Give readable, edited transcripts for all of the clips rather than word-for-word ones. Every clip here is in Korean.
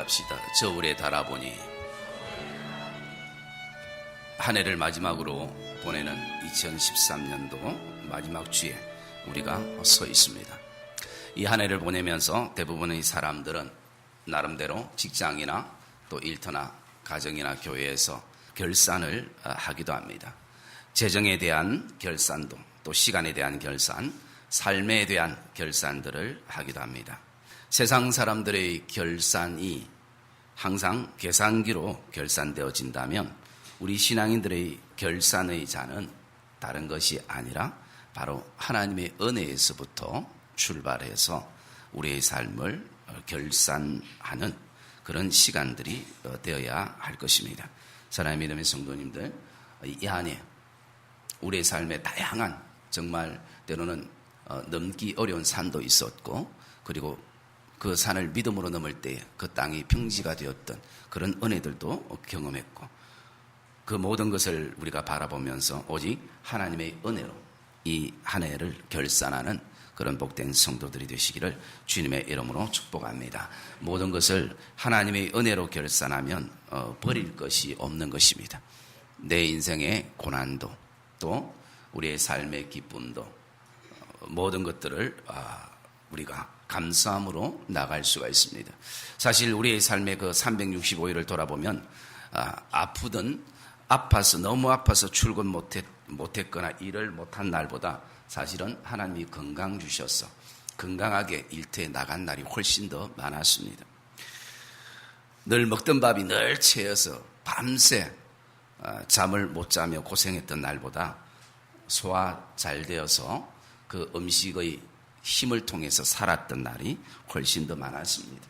합시다. 저울에 달아보니. 한 해를 마지막으로 보내는 2013년도 마지막 주에 우리가 서 있습니다. 이 한 해를 보내면서 대부분의 사람들은 나름대로 직장이나 또 일터나 가정이나 교회에서 결산을 하기도 합니다. 재정에 대한 결산도, 또 시간에 대한 결산, 삶에 대한 결산들을 하기도 합니다. 세상 사람들의 결산이 항상 계산기로 결산되어진다면 우리 신앙인들의 결산의 자는 다른 것이 아니라 바로 하나님의 은혜에서부터 출발해서 우리의 삶을 결산하는 그런 시간들이 되어야 할 것입니다. 사랑하는 믿음의 성도님들, 이 안에 우리의 삶에 다양한 정말 때로는 넘기 어려운 산도 있었고, 그리고 그 산을 믿음으로 넘을 때 그 땅이 평지가 되었던 그런 은혜들도 경험했고, 그 모든 것을 우리가 바라보면서 오직 하나님의 은혜로 이 한 해를 결산하는 그런 복된 성도들이 되시기를 주님의 이름으로 축복합니다. 모든 것을 하나님의 은혜로 결산하면 버릴 것이 없는 것입니다. 내 인생의 고난도, 또 우리의 삶의 기쁨도, 모든 것들을 우리가 감사함으로 나갈 수가 있습니다. 사실 우리의 삶의 그 365일을 돌아보면 아프든 아파서 너무 아파서 출근 못했거나 일을 못한 날보다 사실은 하나님이 건강 주셔서 건강하게 일터에 나간 날이 훨씬 더 많았습니다. 늘 먹던 밥이 늘 채여서 밤새 잠을 못 자며 고생했던 날보다 소화 잘 되어서 그 음식의 힘을 통해서 살았던 날이 훨씬 더 많았습니다.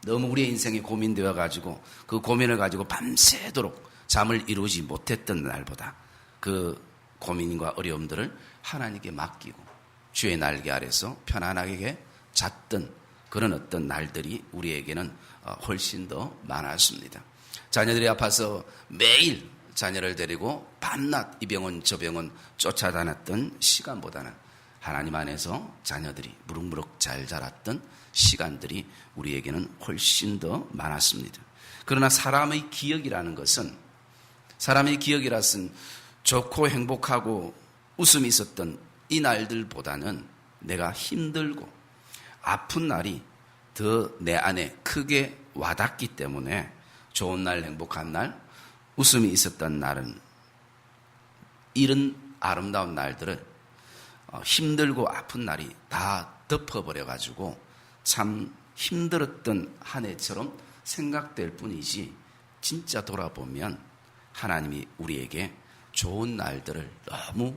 너무 우리의 인생이 고민되어 가지고 그 고민을 가지고 밤새도록 잠을 이루지 못했던 날보다 그 고민과 어려움들을 하나님께 맡기고 주의 날개 아래서 편안하게 잤던 그런 어떤 날들이 우리에게는 훨씬 더 많았습니다. 자녀들이 아파서 매일 자녀를 데리고 밤낮 이 병원 저 병원 쫓아다녔던 시간보다는 하나님 안에서 자녀들이 무럭무럭 잘 자랐던 시간들이 우리에게는 훨씬 더 많았습니다. 그러나 사람의 기억이라는 것은 좋고 행복하고 웃음이 있었던 이 날들보다는 내가 힘들고 아픈 날이 더 내 안에 크게 와닿기 때문에 좋은 날, 행복한 날, 웃음이 있었던 날은 이런 아름다운 날들을 힘들고 아픈 날이 다 덮어버려가지고 참 힘들었던 한 해처럼 생각될 뿐이지, 진짜 돌아보면 하나님이 우리에게 좋은 날들을 너무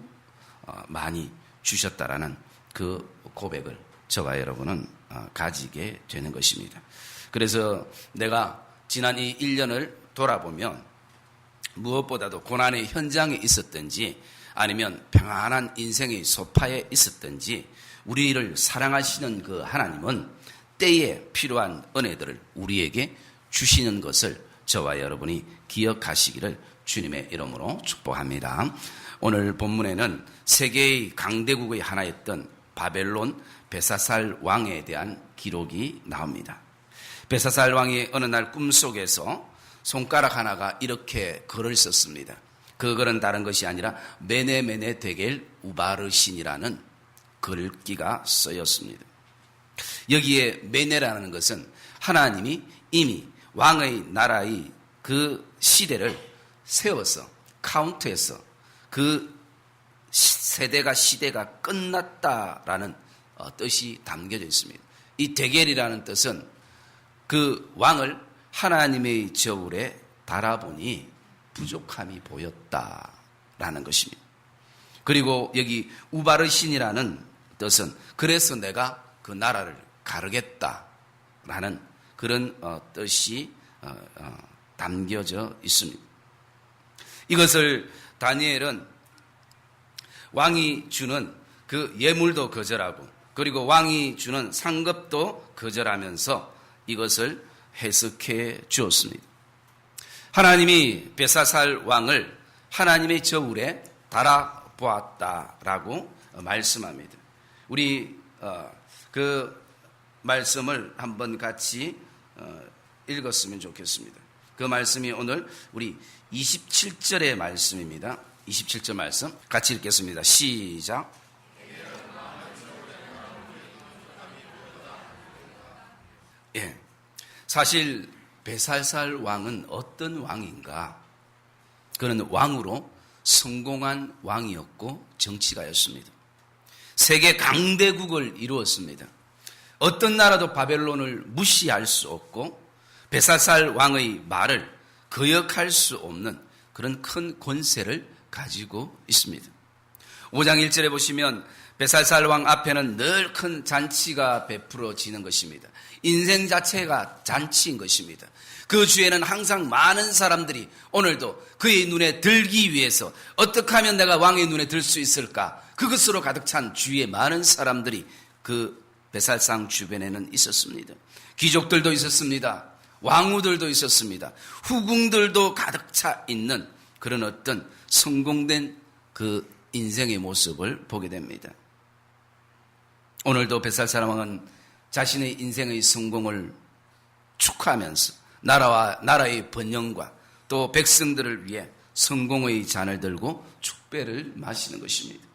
많이 주셨다라는 그 고백을 저와 여러분은 가지게 되는 것입니다. 그래서 내가 지난 이 1년을 돌아보면 무엇보다도 고난의 현장에 있었든지 아니면 평안한 인생의 소파에 있었든지 우리를 사랑하시는 그 하나님은 때에 필요한 은혜들을 우리에게 주시는 것을 저와 여러분이 기억하시기를 주님의 이름으로 축복합니다. 오늘 본문에는 세계의 강대국의 하나였던 바벨론 벨사살 왕에 대한 기록이 나옵니다. 벨사살 왕이 어느 날 꿈속에서 손가락 하나가 이렇게 글을 썼습니다. 그 글은 다른 것이 아니라 메네메네 데겔 우바르신이라는 글귀가 쓰였습니다. 여기에 메네라는 것은 하나님이 이미 왕의 나라의 그 시대를 세워서 카운트해서 그 시대가 끝났다라는 뜻이 담겨져 있습니다. 이 데겔이라는 뜻은 그 왕을 하나님의 저울에 달아보니 부족함이 보였다라는 것입니다. 그리고 여기 우바르신이라는 뜻은 그래서 내가 그 나라를 가르겠다라는 그런 뜻이 담겨져 있습니다. 이것을 다니엘은 왕이 주는 그 예물도 거절하고 그리고 왕이 주는 상급도 거절하면서 이것을 해석해 주었습니다. 하나님이 벨사살 왕을 하나님의 저울에 달아보았다라고 말씀합니다. 우리 그 말씀을 한번 같이 읽었으면 좋겠습니다. 그 말씀이 오늘 우리 27절의 말씀입니다. 27절 말씀 같이 읽겠습니다. 시작. 예, 사실 베살살 왕은 어떤 왕인가? 그는 왕으로 성공한 왕이었고 정치가였습니다. 세계 강대국을 이루었습니다. 어떤 나라도 바벨론을 무시할 수 없고 베살살 왕의 말을 거역할 수 없는 그런 큰 권세를 가지고 있습니다. 5장 1절에 보시면 베살살 왕 앞에는 늘 큰 잔치가 베풀어지는 것입니다. 인생 자체가 잔치인 것입니다. 그 주에는 항상 많은 사람들이 오늘도 그의 눈에 들기 위해서 어떻게 하면 내가 왕의 눈에 들 수 있을까? 그것으로 가득 찬 주위에 많은 사람들이 그 베살상 주변에는 있었습니다. 귀족들도 있었습니다. 왕후들도 있었습니다. 후궁들도 가득 차 있는 그런 어떤 성공된 그 인생의 모습을 보게 됩니다. 오늘도 베살살 왕은 자신의 인생의 성공을 축하하면서 나라의 번영과 또 백성들을 위해 성공의 잔을 들고 축배를 마시는 것입니다.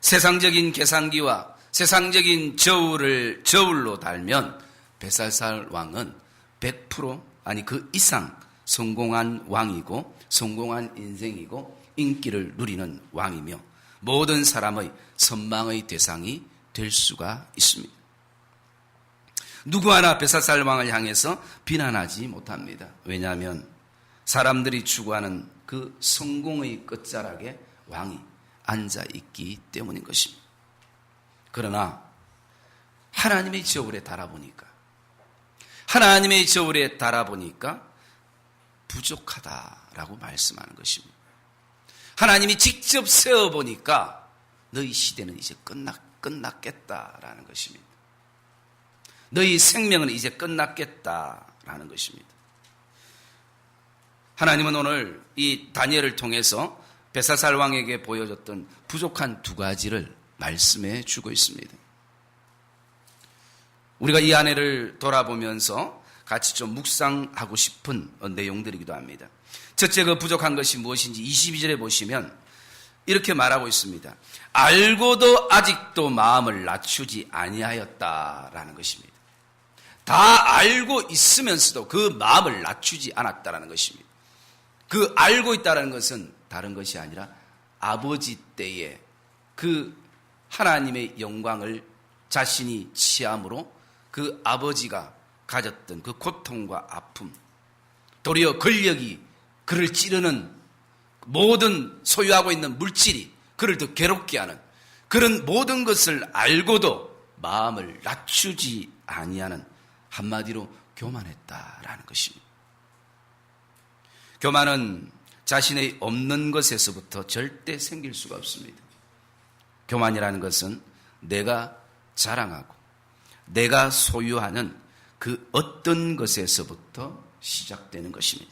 세상적인 계산기와 세상적인 저울로 달면 베살살 왕은 100% 아니 그 이상 성공한 왕이고 성공한 인생이고 인기를 누리는 왕이며 모든 사람의 선망의 대상이 될 수가 있습니다. 누구 하나 베살살 왕을 향해서 비난하지 못합니다. 왜냐하면 사람들이 추구하는 그 성공의 끝자락에 왕이 앉아있기 때문인 것입니다. 그러나 하나님의 저울에 달아보니까 부족하다라고 말씀하는 것입니다. 하나님이 직접 세워보니까 너희 시대는 이제 끝났겠다라는 것입니다. 너희 생명은 이제 끝났겠다라는 것입니다. 하나님은 오늘 이 다니엘을 통해서 베살살 왕에게 보여줬던 부족한 두 가지를 말씀해 주고 있습니다. 우리가 이 안에를 돌아보면서 같이 좀 묵상하고 싶은 내용들이기도 합니다. 첫째 그 부족한 것이 무엇인지 22절에 보시면 이렇게 말하고 있습니다. 알고도 아직도 마음을 낮추지 아니하였다라는 것입니다. 다 알고 있으면서도 그 마음을 낮추지 않았다라는 것입니다. 그 알고 있다는 것은 다른 것이 아니라 아버지 때에 그 하나님의 영광을 자신이 취함으로 그 아버지가 가졌던 그 고통과 아픔, 도리어 권력이 그를 찌르는 모든 소유하고 있는 물질이 그를 더 괴롭게 하는 그런 모든 것을 알고도 마음을 낮추지 아니하는 한마디로 교만했다라는 것입니다. 교만은 자신의 없는 것에서부터 절대 생길 수가 없습니다. 교만이라는 것은 내가 자랑하고 내가 소유하는 그 어떤 것에서부터 시작되는 것입니다.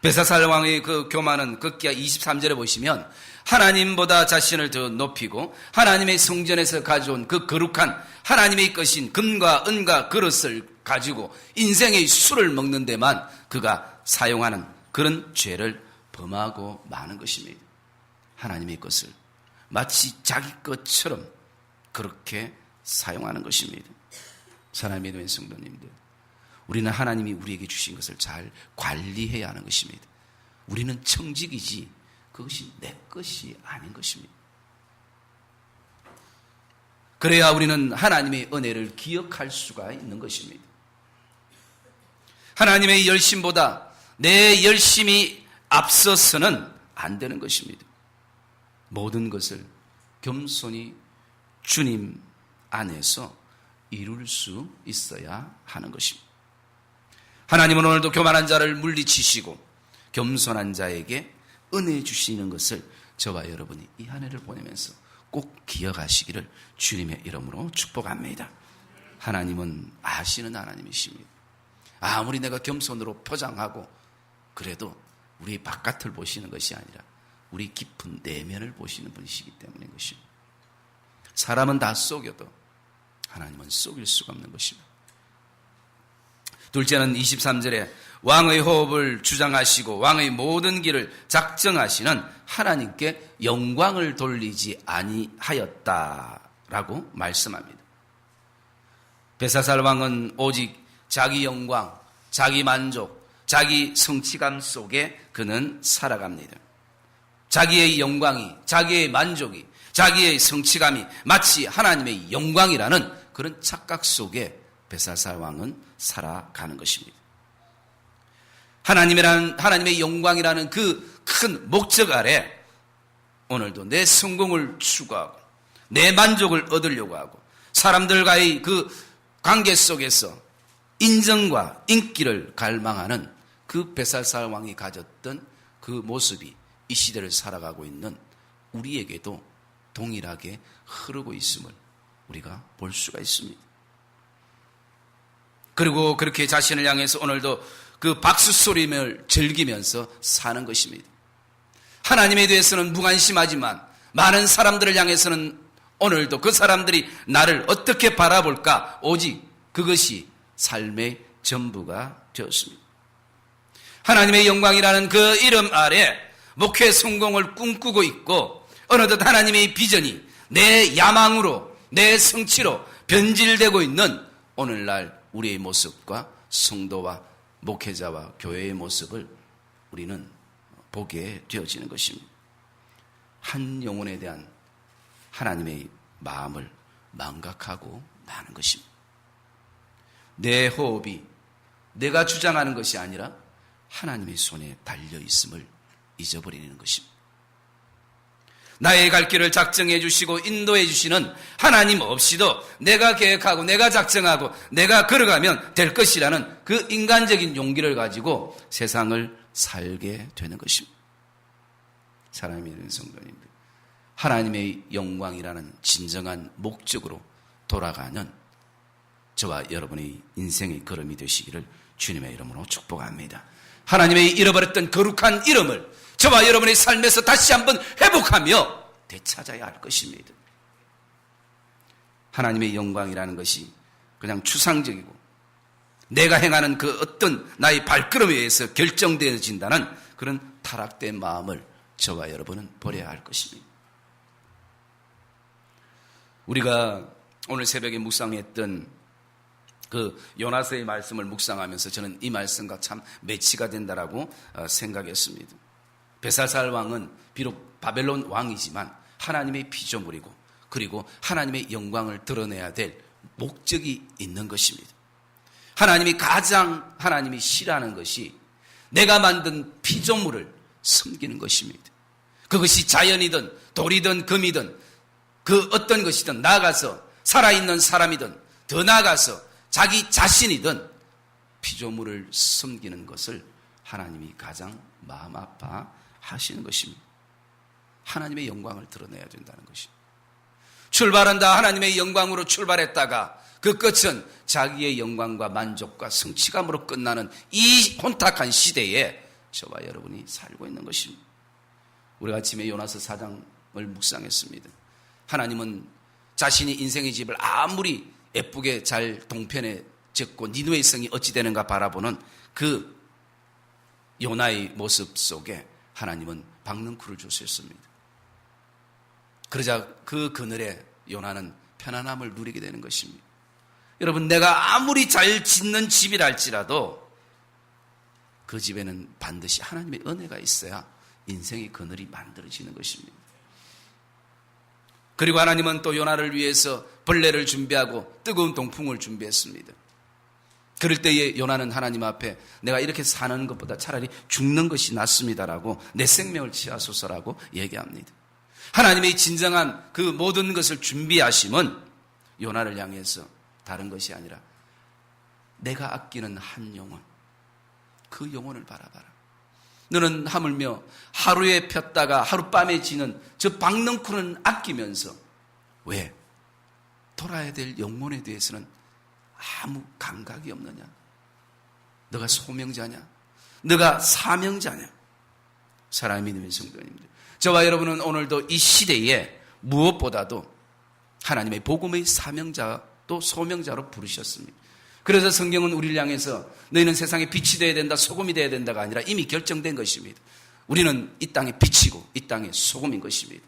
베살살 왕의 그 교만은 극기야 23절에 보시면 하나님보다 자신을 더 높이고 하나님의 성전에서 가져온 그 거룩한 하나님의 것인 금과 은과 그릇을 가지고 인생의 술을 먹는 데만 그가 사용하는 그런 죄를 범하고 마는 것입니다. 하나님의 것을 마치 자기 것처럼 그렇게 사용하는 것입니다. 사랑하는 믿음의 성도님들, 우리는 하나님이 우리에게 주신 것을 잘 관리해야 하는 것입니다. 우리는 청직이지 그것이 내 것이 아닌 것입니다. 그래야 우리는 하나님의 은혜를 기억할 수가 있는 것입니다. 하나님의 열심보다 내 열심이 앞서서는 안 되는 것입니다. 모든 것을 겸손히 주님 안에서 이룰 수 있어야 하는 것입니다. 하나님은 오늘도 교만한 자를 물리치시고 겸손한 자에게 은혜 주시는 것을 저와 여러분이 이 한 해를 보내면서 꼭 기억하시기를 주님의 이름으로 축복합니다. 하나님은 아시는 하나님이십니다. 아무리 내가 겸손으로 포장하고 그래도 우리 바깥을 보시는 것이 아니라 우리 깊은 내면을 보시는 분이시기 때문인 것입니다. 사람은 다 속여도 하나님은 속일 수가 없는 것입니다. 둘째는 23절에 왕의 호흡을 주장하시고 왕의 모든 길을 작정하시는 하나님께 영광을 돌리지 아니하였다라고 말씀합니다. 벨사살 왕은 오직 자기 영광, 자기 만족, 자기 성취감 속에 그는 살아갑니다. 자기의 영광이, 자기의 만족이, 자기의 성취감이 마치 하나님의 영광이라는 그런 착각 속에 벨사살 왕은 살아가는 것입니다. 하나님의 영광이라는 그 큰 목적 아래 오늘도 내 성공을 추구하고 내 만족을 얻으려고 하고 사람들과의 그 관계 속에서 인정과 인기를 갈망하는 그 벨사살 왕이 가졌던 그 모습이 이 시대를 살아가고 있는 우리에게도 동일하게 흐르고 있음을 우리가 볼 수가 있습니다. 그리고 그렇게 자신을 향해서 오늘도 그 박수 소리를 즐기면서 사는 것입니다. 하나님에 대해서는 무관심하지만 많은 사람들을 향해서는 오늘도 그 사람들이 나를 어떻게 바라볼까 오직 그것이 삶의 전부가 되었습니다. 하나님의 영광이라는 그 이름 아래 목회 성공을 꿈꾸고 있고 어느덧 하나님의 비전이 내 야망으로 내 성취로 변질되고 있는 오늘날 우리의 모습과 성도와 목회자와 교회의 모습을 우리는 보게 되어지는 것입니다. 한 영혼에 대한 하나님의 마음을 망각하고 마는 것입니다. 내 호흡이 내가 주장하는 것이 아니라 하나님의 손에 달려 있음을 잊어버리는 것입니다. 나의 갈 길을 작정해 주시고 인도해 주시는 하나님 없이도 내가 계획하고 내가 작정하고 내가 걸어가면 될 것이라는 그 인간적인 용기를 가지고 세상을 살게 되는 것입니다. 사랑하는 믿는 성도님들, 하나님의 영광이라는 진정한 목적으로 돌아가는 저와 여러분의 인생의 걸음이 되시기를 주님의 이름으로 축복합니다. 하나님의 잃어버렸던 거룩한 이름을 저와 여러분의 삶에서 다시 한번 회복하며 되찾아야 할 것입니다. 하나님의 영광이라는 것이 그냥 추상적이고 내가 행하는 그 어떤 나의 발걸음에 의해서 결정되어진다는 그런 타락된 마음을 저와 여러분은 버려야 할 것입니다. 우리가 오늘 새벽에 묵상했던 그 요나서의 말씀을 묵상하면서 저는 이 말씀과 참 매치가 된다라고 생각했습니다. 벨사살 왕은 비록 바벨론 왕이지만 하나님의 피조물이고 그리고 하나님의 영광을 드러내야 될 목적이 있는 것입니다. 하나님이 가장 하나님이 싫어하는 것이 내가 만든 피조물을 섬기는 것입니다. 그것이 자연이든 돌이든 금이든 그 어떤 것이든 나아가서 살아있는 사람이든 더 나아가서 자기 자신이든 피조물을 섬기는 것을 하나님이 가장 마음 아파하시는 것입니다. 하나님의 영광을 드러내야 된다는 것입니다. 출발한다 하나님의 영광으로 출발했다가 그 끝은 자기의 영광과 만족과 성취감으로 끝나는 이 혼탁한 시대에 저와 여러분이 살고 있는 것입니다. 우리가 아침에 요나서 4장을 묵상했습니다. 하나님은 자신이 인생의 집을 아무리 예쁘게 잘 동편에 적고 니느웨의 성이 어찌 되는가 바라보는 그 요나의 모습 속에 하나님은 박넝쿨을 주셨습니다. 그러자 그 그늘에 요나는 편안함을 누리게 되는 것입니다. 여러분, 내가 아무리 잘 짓는 집이라 할지라도 그 집에는 반드시 하나님의 은혜가 있어야 인생의 그늘이 만들어지는 것입니다. 그리고 하나님은 또 요나를 위해서 벌레를 준비하고 뜨거운 동풍을 준비했습니다. 그럴 때에 요나는 하나님 앞에 내가 이렇게 사는 것보다 차라리 죽는 것이 낫습니다라고 내 생명을 취하소서라고 얘기합니다. 하나님의 진정한 그 모든 것을 준비하심은 요나를 향해서 다른 것이 아니라 내가 아끼는 한 영혼, 그 영혼을 바라봐라. 너는 하물며 하루에 폈다가 하룻밤에 지는 저 박넝쿨은 아끼면서 왜? 돌아야 될 영혼에 대해서는 아무 감각이 없느냐? 너가 소명자냐? 너가 사명자냐? 사랑의 믿음의 성도님들, 저와 여러분은 오늘도 이 시대에 무엇보다도 하나님의 복음의 사명자 또 소명자로 부르셨습니다. 그래서 성경은 우리를 향해서 너희는 세상에 빛이 되어야 된다, 소금이 되어야 된다가 아니라 이미 결정된 것입니다. 우리는 이 땅의 빛이고 이 땅의 소금인 것입니다.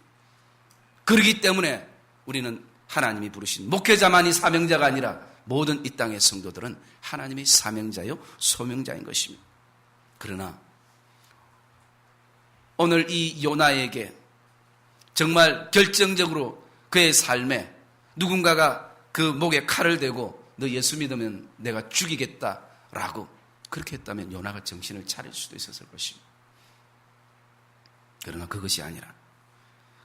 그렇기 때문에 우리는 하나님이 부르신 목회자만이 사명자가 아니라 모든 이 땅의 성도들은 하나님의 사명자요 소명자인 것입니다. 그러나 오늘 이 요나에게 정말 결정적으로 그의 삶에 누군가가 그 목에 칼을 대고 너 예수 믿으면 내가 죽이겠다라고 그렇게 했다면 요나가 정신을 차릴 수도 있었을 것입니다. 그러나 그것이 아니라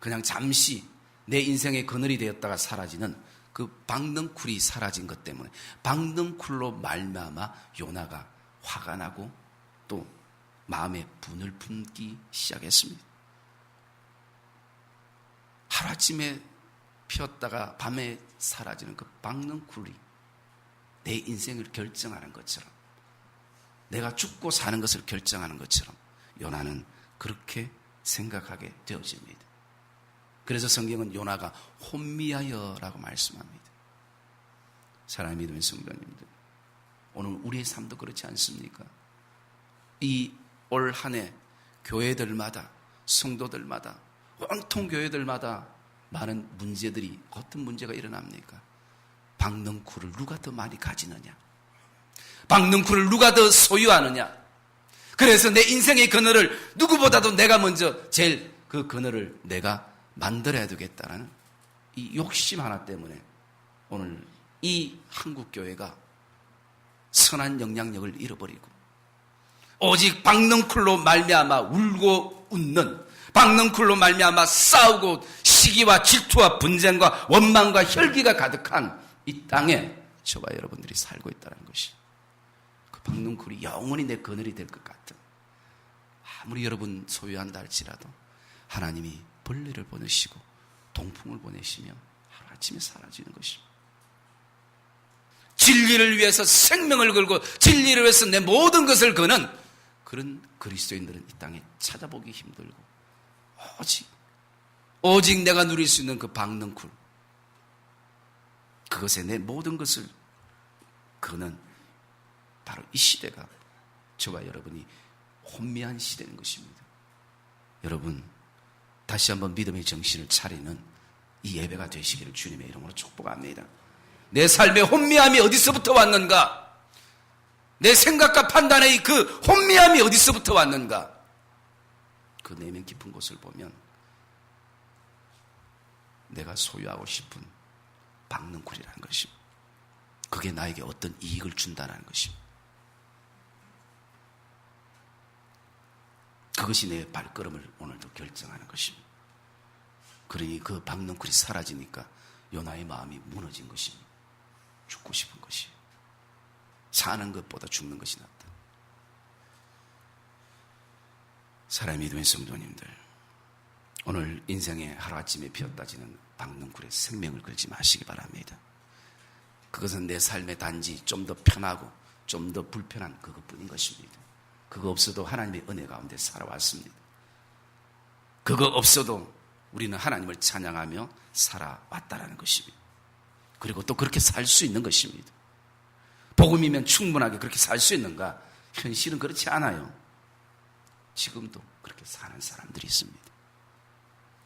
그냥 잠시 내 인생의 그늘이 되었다가 사라지는 그 박넝쿨이 사라진 것 때문에 박넝쿨로 말미암아 요나가 화가 나고 또 마음에 분을 품기 시작했습니다. 하루아침에 피었다가 밤에 사라지는 그 박넝쿨이 내 인생을 결정하는 것처럼 내가 죽고 사는 것을 결정하는 것처럼 요나는 그렇게 생각하게 되어집니다. 그래서 성경은 요나가 혼미하여라고 말씀합니다. 사랑하는 믿음의 성도님들, 오늘 우리의 삶도 그렇지 않습니까? 이 올 한 해 교회들마다 성도들마다 온통 교회들마다 많은 문제들이 어떤 문제가 일어납니까? 박넝쿨을 누가 더 많이 가지느냐? 박넝쿨을 누가 더 소유하느냐? 그래서 내 인생의 그늘을 누구보다도 내가 먼저 제일 그 그늘을 내가 만들어야 되겠다라는 이 욕심 하나 때문에 오늘 이 한국교회가 선한 영향력을 잃어버리고 오직 박넝쿨로 말미암아 울고 웃는, 박넝쿨로 말미암아 싸우고 시기와 질투와 분쟁과 원망과 혈기가 가득한 이 땅에 저와 여러분들이 살고 있다는 것이, 그 박넝쿨이 영원히 내 그늘이 될 것 같은, 아무리 여러분 소유한다 할지라도 하나님이 벌레를 보내시고 동풍을 보내시며 하루아침에 사라지는 것입니다. 진리를 위해서 생명을 걸고 진리를 위해서 내 모든 것을 거는 그런 그리스도인들은 이 땅에 찾아보기 힘들고 오직 내가 누릴 수 있는 그 박넝쿨, 그것에 내 모든 것을 거는 바로 이 시대가 저와 여러분이 혼미한 시대인 것입니다. 여러분, 다시 한번 믿음의 정신을 차리는 이 예배가 되시기를 주님의 이름으로 축복합니다. 내 삶의 혼미함이 어디서부터 왔는가? 내 생각과 판단의 그 혼미함이 어디서부터 왔는가? 그 내면 깊은 곳을 보면 내가 소유하고 싶은 박넝쿨이라는 것입니다. 그게 나에게 어떤 이익을 준다는 것입니다. 그것이 내 발걸음을 오늘도 결정하는 것입니다. 그러니 그 박넝쿨이 사라지니까 요나의 마음이 무너진 것입니다. 죽고 싶은 것이, 사는 것보다 죽는 것이 낫다. 사랑의 믿음의 성도님들, 오늘 인생에 하루아침에 피었다지는 박넝쿨에 생명을 걸지 마시기 바랍니다. 그것은 내 삶의 단지 좀 더 편하고 좀 더 불편한 그것뿐인 것입니다. 그거 없어도 하나님의 은혜 가운데 살아왔습니다. 그거 없어도 우리는 하나님을 찬양하며 살아왔다라는 것입니다. 그리고 또 그렇게 살 수 있는 것입니다. 복음이면 충분하게 그렇게 살 수 있는가? 현실은 그렇지 않아요. 지금도 그렇게 사는 사람들이 있습니다.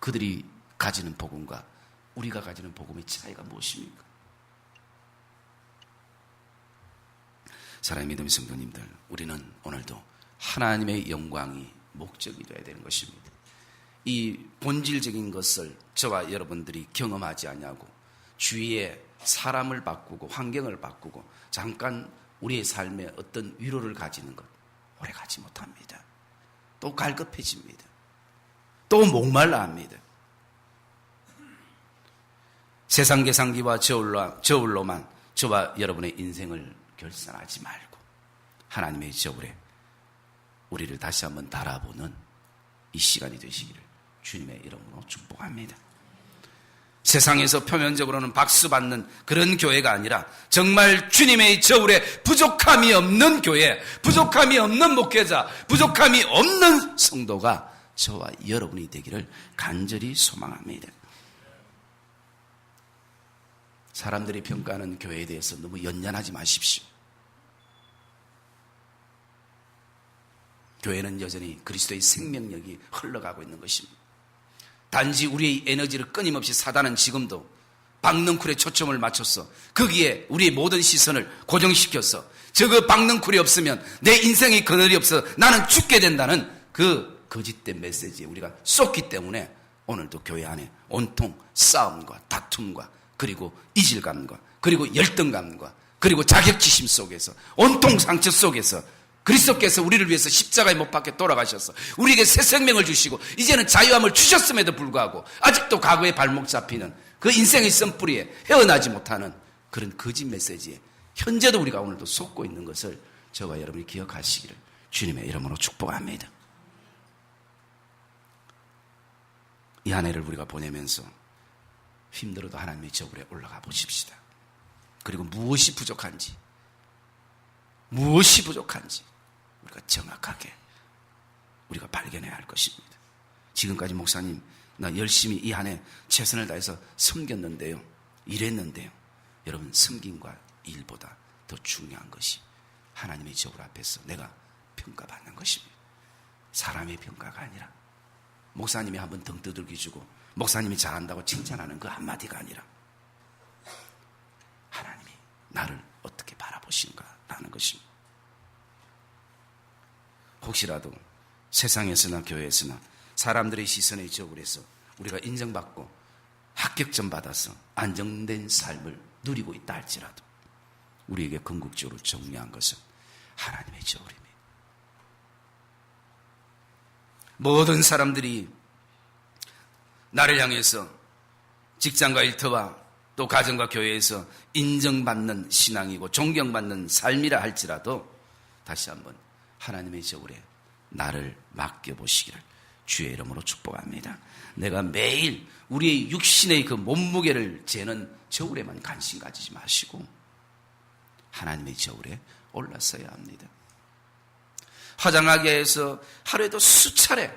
그들이 가지는 복음과 우리가 가지는 복음의 차이가 무엇입니까? 사랑의 믿음의 성도님들, 우리는 오늘도 하나님의 영광이 목적이 되어야 되는 것입니다. 이 본질적인 것을 저와 여러분들이 경험하지 않냐고 주위에 사람을 바꾸고 환경을 바꾸고 잠깐 우리의 삶에 어떤 위로를 가지는 것 오래 가지 못합니다. 또 갈급해집니다. 또 목말라 합니다. 세상 계산기와 저울로만 저와 여러분의 인생을 결산하지 말고 하나님의 저울에 우리를 다시 한번 달아보는 이 시간이 되시기를 주님의 이름으로 축복합니다. 세상에서 표면적으로는 박수받는 그런 교회가 아니라 정말 주님의 저울에 부족함이 없는 교회, 부족함이 없는 목회자, 부족함이 없는 성도가 저와 여러분이 되기를 간절히 소망합니다. 사람들이 평가하는 교회에 대해서 너무 연연하지 마십시오. 교회는 여전히 그리스도의 생명력이 흘러가고 있는 것입니다. 단지 우리의 에너지를 끊임없이 사단은 지금도 박넝쿨에 초점을 맞춰서 거기에 우리의 모든 시선을 고정시켜서 저거 박넝쿨이 없으면 내 인생의 그늘이 없어 나는 죽게 된다는 그 거짓된 메시지에 우리가 쏟기 때문에 오늘도 교회 안에 온통 싸움과 다툼과 그리고 이질감과 그리고 열등감과 그리고 자격지심 속에서 온통 상처 속에서 그리스도께서 우리를 위해서 십자가에 못 박혀 돌아가셔서 우리에게 새 생명을 주시고 이제는 자유함을 주셨음에도 불구하고 아직도 과거에 발목 잡히는 그 인생의 썸뿌리에 헤어나지 못하는 그런 거짓 메시지에 현재도 우리가 오늘도 속고 있는 것을 저와 여러분이 기억하시기를 주님의 이름으로 축복합니다. 이 한 해를 우리가 보내면서 힘들어도 하나님의 저울에 올라가 보십시다. 그리고 무엇이 부족한지 우리가 정확하게 우리가 발견해야 할 것입니다. 지금까지 목사님 나 열심히 이 한 해 최선을 다해서 섬겼는데요, 일했는데요. 여러분, 섬김과 일보다 더 중요한 것이 하나님의 저울 앞에서 내가 평가받는 것입니다. 사람의 평가가 아니라 목사님이 한번 등 두들겨 주고 목사님이 잘한다고 칭찬하는 그 한마디가 아니라 하나님이 나를 어떻게 바라보신가라는 것입니다. 혹시라도 세상에서나 교회에서나 사람들의 시선의 저울에서 우리가 인정받고 합격점 받아서 안정된 삶을 누리고 있다 할지라도 우리에게 궁극적으로 중요한 것은 하나님의 저울입니다. 모든 사람들이 나를 향해서 직장과 일터와 또 가정과 교회에서 인정받는 신앙이고 존경받는 삶이라 할지라도 다시 한번 하나님의 저울에 나를 맡겨보시기를 주의 이름으로 축복합니다. 내가 매일 우리의 육신의 그 몸무게를 재는 저울에만 관심 가지지 마시고 하나님의 저울에 올라서야 합니다. 화장하게 해서 하루에도 수차례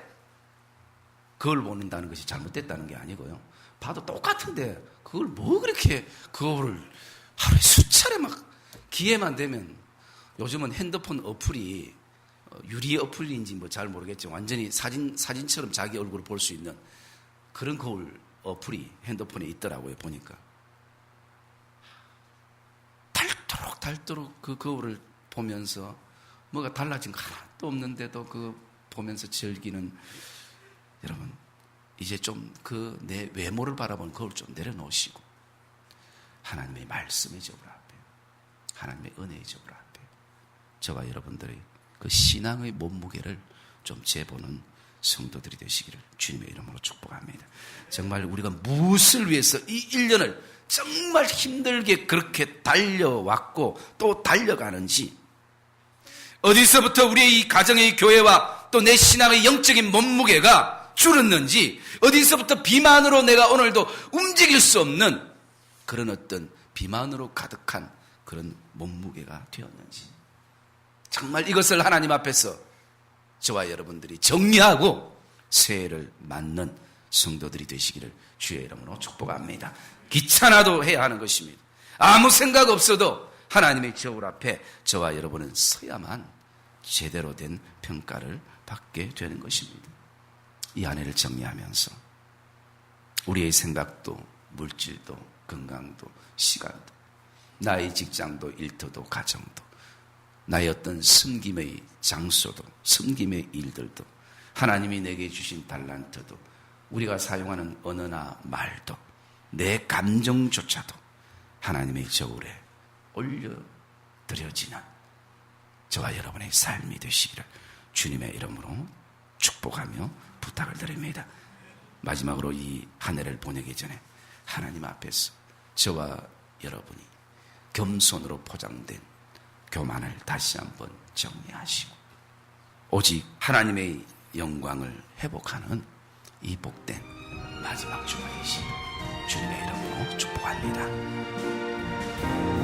그걸 보는다는 것이 잘못됐다는 게 아니고요. 봐도 똑같은데 그걸 뭐 그렇게 그거를 하루에 수차례 막 기회만 되면 요즘은 핸드폰 어플이 유리 어플인지 뭐 잘 모르겠지만 완전히 사진처럼 자기 얼굴을 볼 수 있는 그런 거울 어플이 핸드폰에 있더라고요. 보니까 닳도록 그 거울을 보면서 뭐가 달라진 거 하나도 없는데도 그 보면서 즐기는 여러분, 이제 좀 그 내 외모를 바라보는 거울 좀 내려놓으시고 하나님의 말씀의 저울 앞에 하나님의 은혜의 저울 앞에 저와 여러분들의 그 신앙의 몸무게를 좀 재보는 성도들이 되시기를 주님의 이름으로 축복합니다. 정말 우리가 무엇을 위해서 이 1년을 정말 힘들게 그렇게 달려왔고 또 달려가는지, 어디서부터 우리의 이 가정의 교회와 또 내 신앙의 영적인 몸무게가 줄었는지, 어디서부터 비만으로 내가 오늘도 움직일 수 없는 그런 어떤 비만으로 가득한 그런 몸무게가 되었는지, 정말 이것을 하나님 앞에서 저와 여러분들이 정리하고 새해를 맞는 성도들이 되시기를 주의 이름으로 축복합니다. 귀찮아도 해야 하는 것입니다. 아무 생각 없어도 하나님의 저울 앞에 저와 여러분은 서야만 제대로 된 평가를 받게 되는 것입니다. 이 한 해를 정리하면서 우리의 생각도 물질도 건강도 시간도 나의 직장도 일터도 가정도 나의 어떤 섬김의 장소도 섬김의 일들도 하나님이 내게 주신 달란트도 우리가 사용하는 언어나 말도 내 감정조차도 하나님의 저울에 올려드려지는 저와 여러분의 삶이 되시기를 주님의 이름으로 축복하며 부탁을 드립니다. 마지막으로 이 한 해를 보내기 전에 하나님 앞에서 저와 여러분이 겸손으로 포장된 교만을 다시 한번 정리하시고 오직 하나님의 영광을 회복하는 이 복된 마지막 주가 되시길 주님의 이름으로 축복합니다.